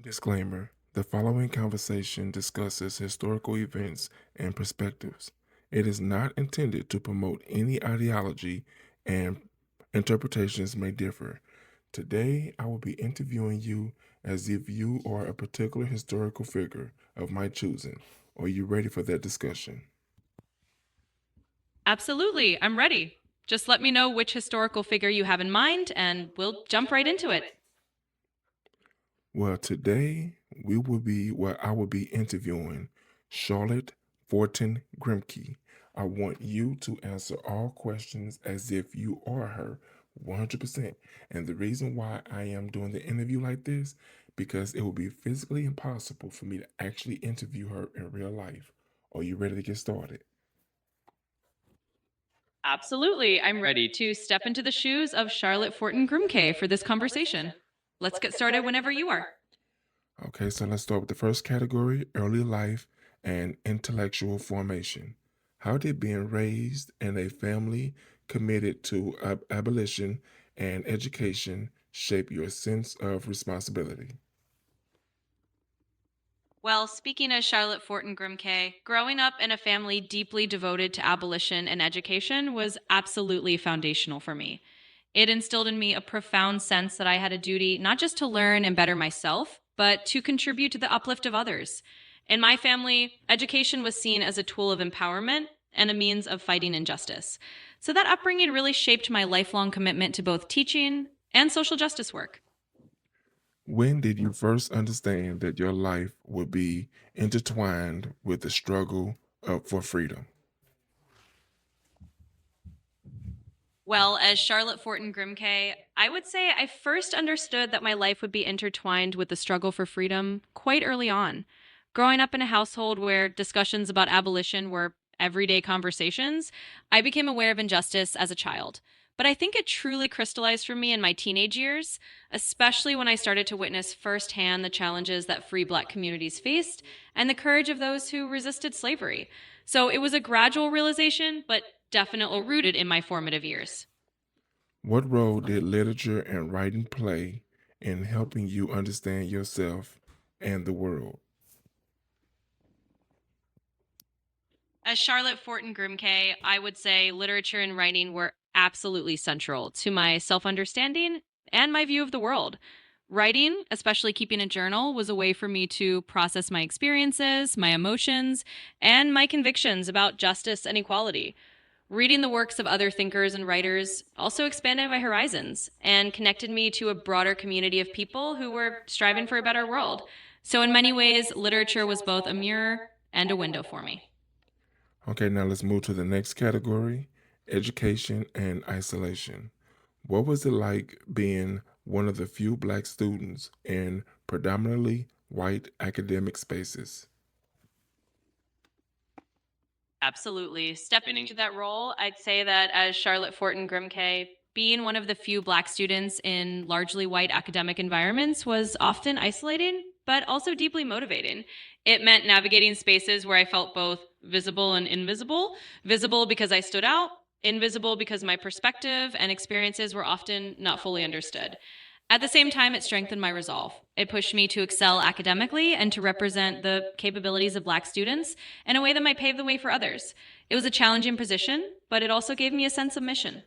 Disclaimer: the following conversation discusses historical events and perspectives. It is not intended to promote any ideology, and interpretations may differ. Today, I will be interviewing you as if you are a particular historical figure of my choosing. Are you ready for that discussion? Absolutely, I'm ready. Just let me know which historical figure you have in mind, and we'll jump right into it. Well, today I will be interviewing Charlotte Forten Grimké. I want you to answer all questions as if you are her 100%. And the reason why I am doing the interview like this, because it will be physically impossible for me to actually interview her in real life. Are you ready to get started? Absolutely, I'm ready to step into the shoes of Charlotte Forten Grimké for this conversation. Let's get started whenever you are. Okay, so let's start with the first category: early life and intellectual formation. How did being raised in a family committed to abolition and education shape your sense of responsibility? Well, speaking as Charlotte Forten Grimké, growing up in a family deeply devoted to abolition and education was absolutely foundational for me. It instilled in me a profound sense that I had a duty not just to learn and better myself, but to contribute to the uplift of others. In my family, education was seen as a tool of empowerment and a means of fighting injustice. So that upbringing really shaped my lifelong commitment to both teaching and social justice work. When did you first understand that your life would be intertwined with the struggle for freedom? Well, as Charlotte Forten Grimké, I would say I first understood that my life would be intertwined with the struggle for freedom quite early on. Growing up in a household where discussions about abolition were everyday conversations, I became aware of injustice as a child. But I think it truly crystallized for me in my teenage years, especially when I started to witness firsthand the challenges that free Black communities faced and the courage of those who resisted slavery. So it was a gradual realization, but definitely rooted in my formative years. What role did literature and writing play in helping you understand yourself and the world? As Charlotte Forten Grimké, I would say literature and writing were absolutely central to my self understanding and my view of the world. Writing, especially keeping a journal, was a way for me to process my experiences, my emotions, and my convictions about justice and equality. Reading the works of other thinkers and writers also expanded my horizons and connected me to a broader community of people who were striving for a better world. So, in many ways, literature was both a mirror and a window for me. Okay, now let's move to the next category: education and isolation. What was it like being one of the few Black students in predominantly white academic spaces? Absolutely. Stepping into that role, I'd say that as Charlotte Forten Grimké, being one of the few Black students in largely white academic environments was often isolating, but also deeply motivating. It meant navigating spaces where I felt both visible and invisible: visible because I stood out, invisible because my perspective and experiences were often not fully understood. At the same time, it strengthened my resolve. It pushed me to excel academically and to represent the capabilities of Black students in a way that might pave the way for others. It was a challenging position, but it also gave me a sense of mission.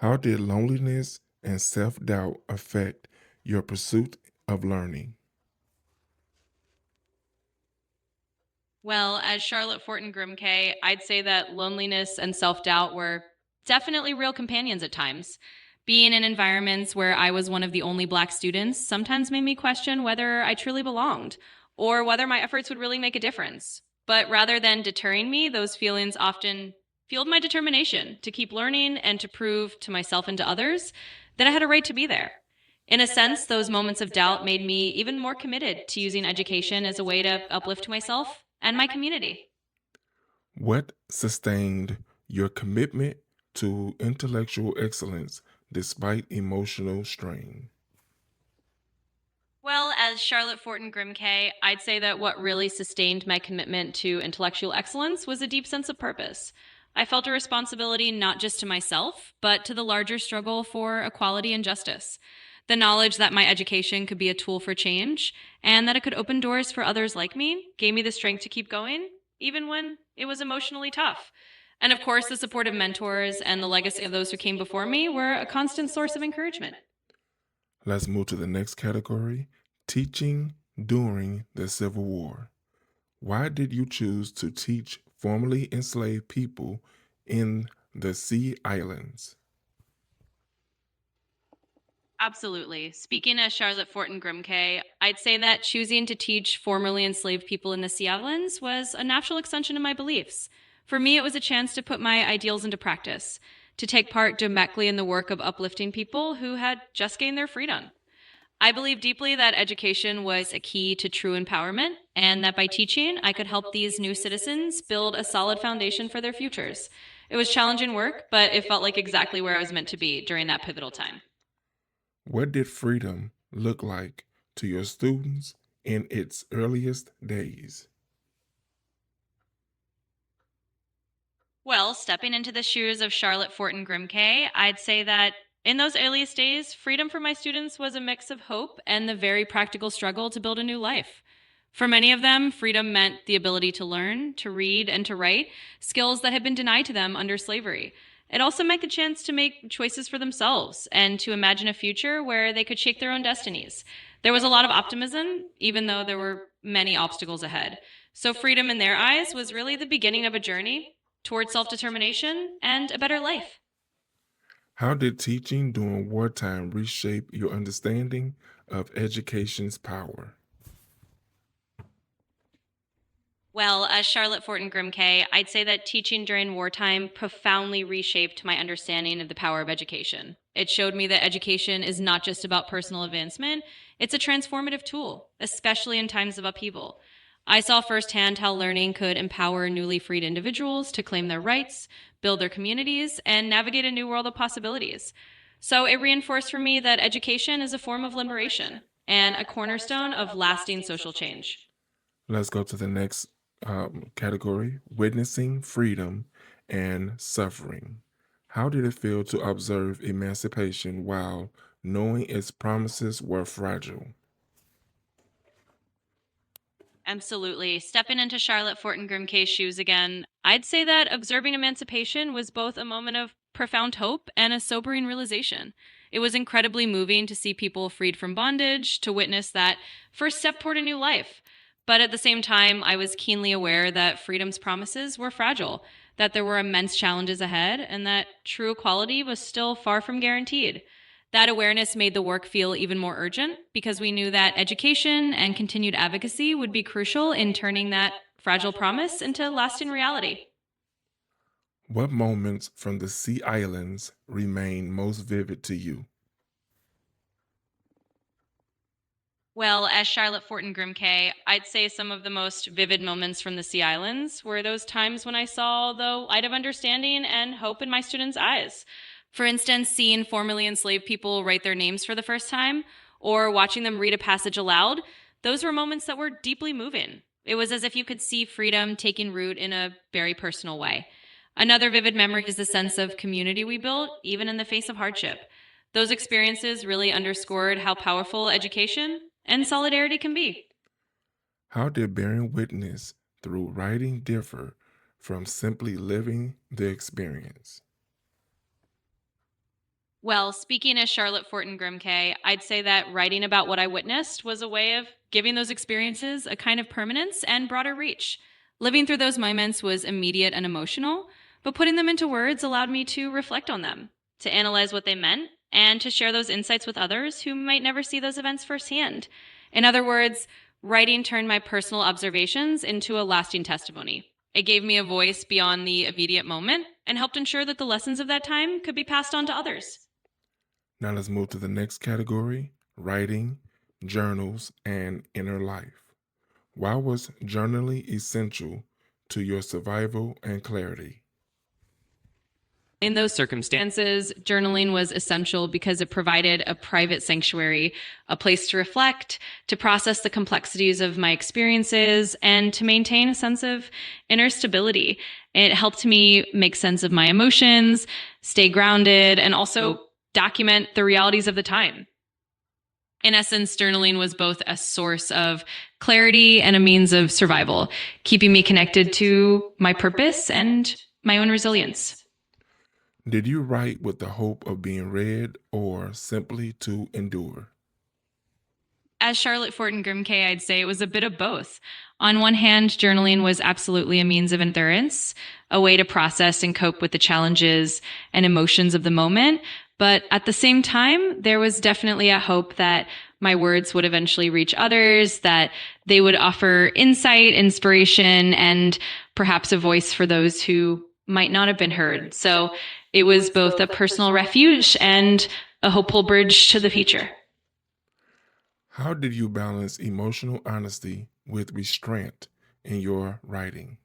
How did loneliness and self doubt affect your pursuit of learning? Well, as Charlotte Forten Grimké, I'd say that loneliness and self doubt were definitely real companions at times. Being in environments where I was one of the only Black students sometimes made me question whether I truly belonged or whether my efforts would really make a difference. But rather than deterring me, those feelings often fueled my determination to keep learning and to prove to myself and to others that I had a right to be there. In a sense, those moments of doubt made me even more committed to using education as a way to uplift myself and my community. What sustained your commitment to intellectual excellence despite emotional strain? Well, as Charlotte Forten Grimké, I'd say that what really sustained my commitment to intellectual excellence was a deep sense of purpose. I felt a responsibility not just to myself, but to the larger struggle for equality and justice. The knowledge that my education could be a tool for change and that it could open doors for others like me gave me the strength to keep going, even when it was emotionally tough. And of course, the support of mentors and the legacy of those who came before me were a constant source of encouragement. Let's move to the next category, teaching during the Civil War. Why did you choose to teach formerly enslaved people in the Sea Islands? Absolutely. Speaking as Charlotte Forten Grimké, I'd say that choosing to teach formerly enslaved people in the Sea Islands was a natural extension of my beliefs. For me, it was a chance to put my ideals into practice, to take part directly in the work of uplifting people who had just gained their freedom. I believe deeply that education was a key to true empowerment, and that by teaching, I could help these new citizens build a solid foundation for their futures. It was challenging work, but it felt like exactly where I was meant to be during that pivotal time. What did freedom look like to your students in its earliest days? Well, stepping into the shoes of Charlotte Forten Grimké, I'd say that in those earliest days, freedom for my students was a mix of hope and the very practical struggle to build a new life. For many of them, freedom meant the ability to learn, to read, and to write, skills that had been denied to them under slavery. It also meant the chance to make choices for themselves and to imagine a future where they could shape their own destinies. There was a lot of optimism, even though there were many obstacles ahead. So, freedom in their eyes was really the beginning of a journey toward self determination and a better life. How did teaching during wartime reshape your understanding of education's power? Well, as Charlotte Forten Grimké, I'd say that teaching during wartime profoundly reshaped my understanding of the power of education. It showed me that education is not just about personal advancement, it's a transformative tool, especially in times of upheaval. I saw firsthand how learning could empower newly freed individuals to claim their rights, build their communities, and navigate a new world of possibilities. So it reinforced for me that education is a form of liberation and a cornerstone of lasting social change. Let's go to the next category, witnessing freedom and suffering. How did it feel to observe emancipation while knowing its promises were fragile? Absolutely. Stepping into Charlotte Forten Grimké's shoes again, I'd say that observing emancipation was both a moment of profound hope and a sobering realization. It was incredibly moving to see people freed from bondage, to witness that first step toward a new life. But at the same time, I was keenly aware that freedom's promises were fragile, that there were immense challenges ahead, and that true equality was still far from guaranteed. That awareness made the work feel even more urgent because we knew that education and continued advocacy would be crucial in turning that fragile promise into lasting reality. What moments from the Sea Islands remain most vivid to you? Well, as Charlotte Forten Grimké, I'd say some of the most vivid moments from the Sea Islands were those times when I saw the light of understanding and hope in my students' eyes. For instance, seeing formerly enslaved people write their names for the first time, or watching them read a passage aloud, those were moments that were deeply moving. It was as if you could see freedom taking root in a very personal way. Another vivid memory is the sense of community we built, even in the face of hardship. Those experiences really underscored how powerful education and solidarity can be. How did bearing witness through writing differ from simply living the experience? Well, speaking as Charlotte Forten Grimké, I'd say that writing about what I witnessed was a way of giving those experiences a kind of permanence and broader reach. Living through those moments was immediate and emotional, but putting them into words allowed me to reflect on them, to analyze what they meant, and to share those insights with others who might never see those events firsthand. In other words, writing turned my personal observations into a lasting testimony. It gave me a voice beyond the immediate moment and helped ensure that the lessons of that time could be passed on to others. Now let's move to the next category, writing, journals, and inner life. Why was journaling essential to your survival and clarity? In those circumstances, journaling was essential because it provided a private sanctuary, a place to reflect, to process the complexities of my experiences, and to maintain a sense of inner stability. It helped me make sense of my emotions, stay grounded, and also document the realities of the time. In essence, journaling was both a source of clarity and a means of survival, keeping me connected to my purpose and my own resilience. Did you write with the hope of being read or simply to endure? As Charlotte Forten Grimké, I'd say it was a bit of both. On one hand, journaling was absolutely a means of endurance, a way to process and cope with the challenges and emotions of the moment. But at the same time, there was definitely a hope that my words would eventually reach others, that they would offer insight, inspiration, and perhaps a voice for those who might not have been heard. So it was both a personal refuge and a hopeful bridge to the future. How did you balance emotional honesty with restraint in your writing?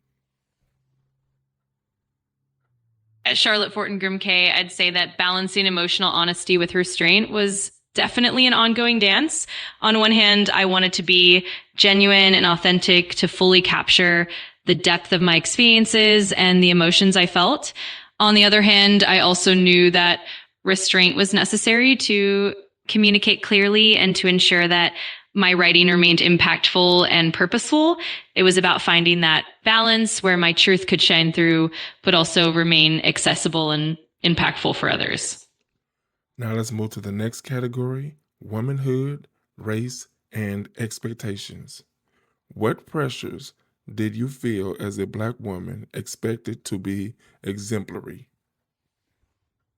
At Charlotte Forten Grimké, I'd say that balancing emotional honesty with restraint was definitely an ongoing dance. On one hand, I wanted to be genuine and authentic to fully capture the depth of my experiences and the emotions I felt. On the other hand, I also knew that restraint was necessary to communicate clearly and to ensure that my writing remained impactful and purposeful. It was about finding that balance where my truth could shine through, but also remain accessible and impactful for others. Now let's move to the next category: womanhood, race, and expectations. What pressures did you feel as a Black woman expected to be exemplary?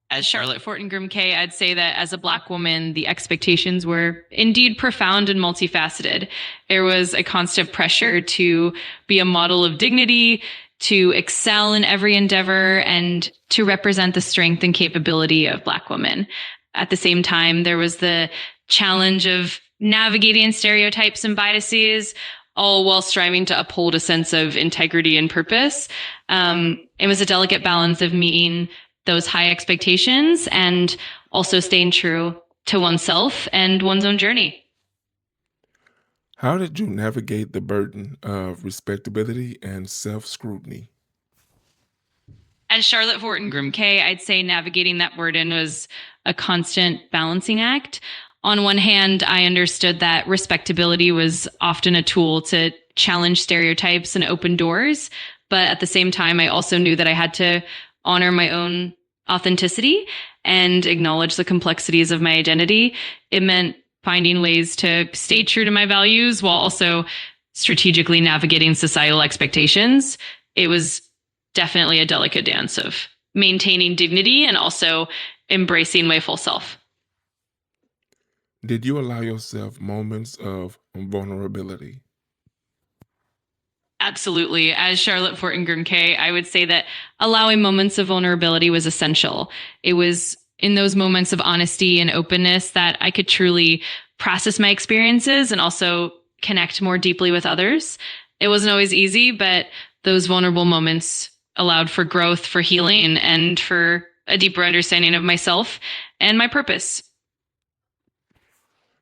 As Charlotte Forten Grimké, I'd say that as a Black woman, the expectations were indeed profound and multifaceted. There was a constant pressure to be a model of dignity, to excel in every endeavor, and to represent the strength and capability of Black women. At the same time, there was the challenge of navigating stereotypes and biases, all while striving to uphold a sense of integrity and purpose. It was a delicate balance of meeting those high expectations and also staying true to oneself and one's own journey. How did you navigate the burden of respectability and self scrutiny? As Charlotte Forten Grimké, I'd say navigating that burden was a constant balancing act. On one hand, I understood that respectability was often a tool to challenge stereotypes and open doors. But at the same time, I also knew that I had to honor my own authenticity and acknowledge the complexities of my identity. It meant finding ways to stay true to my values while also strategically navigating societal expectations. It was definitely a delicate dance of maintaining dignity and also embracing my full self. Did you allow yourself moments of vulnerability? Absolutely. As Charlotte Forten Grimké, I would say that allowing moments of vulnerability was essential. It was in those moments of honesty and openness that I could truly process my experiences and also connect more deeply with others. It wasn't always easy, but those vulnerable moments allowed for growth, for healing, and for a deeper understanding of myself and my purpose.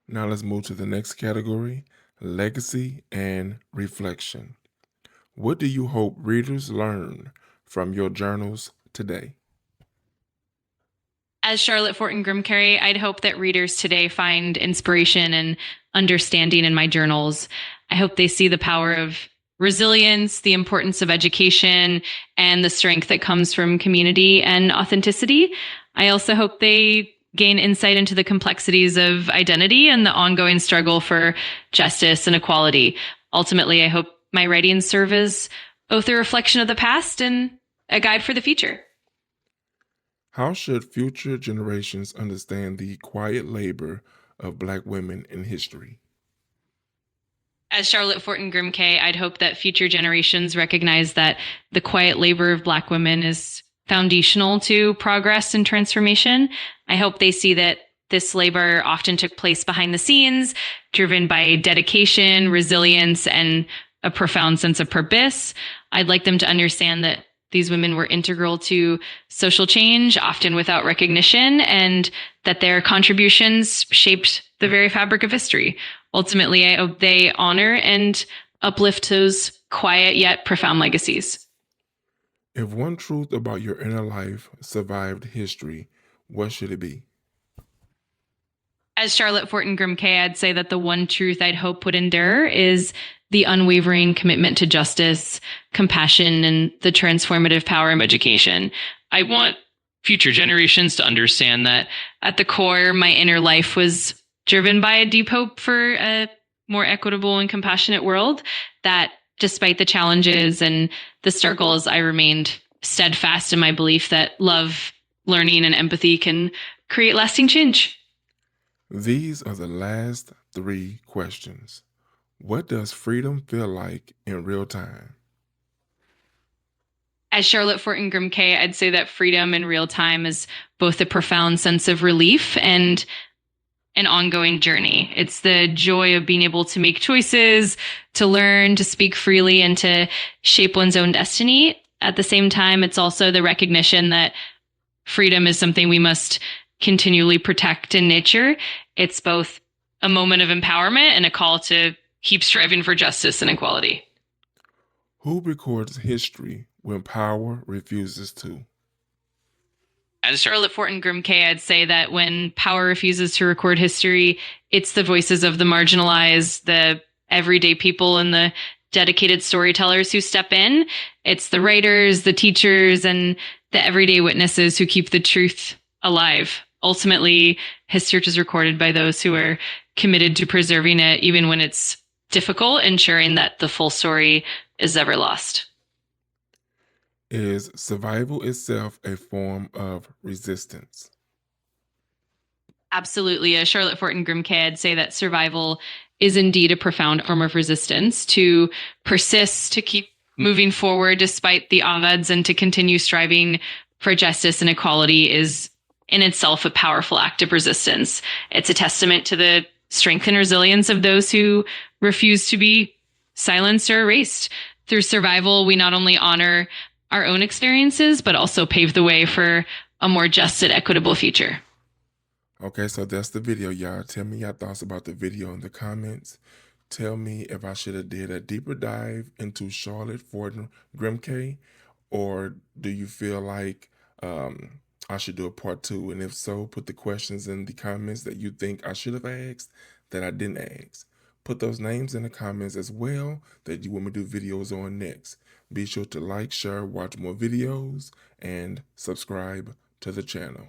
Now let's move to the next category: legacy and reflection. What do you hope readers learn from your journals today? As Charlotte Forten Grimké, I'd hope that readers today find inspiration and understanding in my journals. I hope they see the power of resilience, the importance of education, and the strength that comes from community and authenticity. I also hope they gain insight into the complexities of identity and the ongoing struggle for justice and equality. Ultimately, I hope my writings serve as both a reflection of the past and a guide for the future. How should future generations understand the quiet labor of Black women in history? As Charlotte Forten Grimké, I'd hope that future generations recognize that the quiet labor of Black women is foundational to progress and transformation. I hope they see that this labor often took place behind the scenes, driven by dedication, resilience, and a profound sense of purpose. I'd like them to understand that these women were integral to social change, often without recognition, and that their contributions shaped the very fabric of history. Ultimately, I hope they honor and uplift those quiet yet profound legacies. If one truth about your inner life survived history, what should it be? As Charlotte Forten Grimké, I'd say that the one truth I'd hope would endure is the unwavering commitment to justice, compassion, and the transformative power of education. I want future generations to understand that at the core, my inner life was driven by a deep hope for a more equitable and compassionate world, that despite the challenges and the struggles, I remained steadfast in my belief that love, learning, and empathy can create lasting change. These are the last three questions. What does freedom feel like in real time? As Charlotte Forten Grimké, I'd say that freedom in real time is both a profound sense of relief and an ongoing journey. It's the joy of being able to make choices, to learn, to speak freely, and to shape one's own destiny. At the same time, it's also the recognition that freedom is something we must continually protect in nature. It's both a moment of empowerment and a call to keep striving for justice and equality. Who records history when power refuses to? As Charlotte Forten Grimké, I'd say that when power refuses to record history, it's the voices of the marginalized, the everyday people, and the dedicated storytellers who step in. It's the writers, the teachers, and the everyday witnesses who keep the truth alive. Ultimately, history is recorded by those who are committed to preserving it, even when it's difficult, ensuring that the full story is never lost. Is survival itself a form of resistance? Absolutely. As Charlotte Forten Grimké, I'd say that survival is indeed a profound form of resistance. To persist, to keep moving forward despite the odds, and to continue striving for justice and equality is in itself a powerful act of resistance. It's a testament to the strength and resilience of those who refuse to be silenced or erased. Through survival, we not only honor our own experiences, but also pave the way for a more just and equitable future. Okay, so that's the video, y'all. Tell me your thoughts about the video in the comments. Tell me if I should have did a deeper dive into Charlotte Forten Grimké, or do you feel like I should do a part two? And if so, put the questions in the comments that you think I should have asked that I didn't ask. Put those names in the comments as well that you want me to do videos on next. Be sure to like, share, watch more videos, and subscribe to the channel.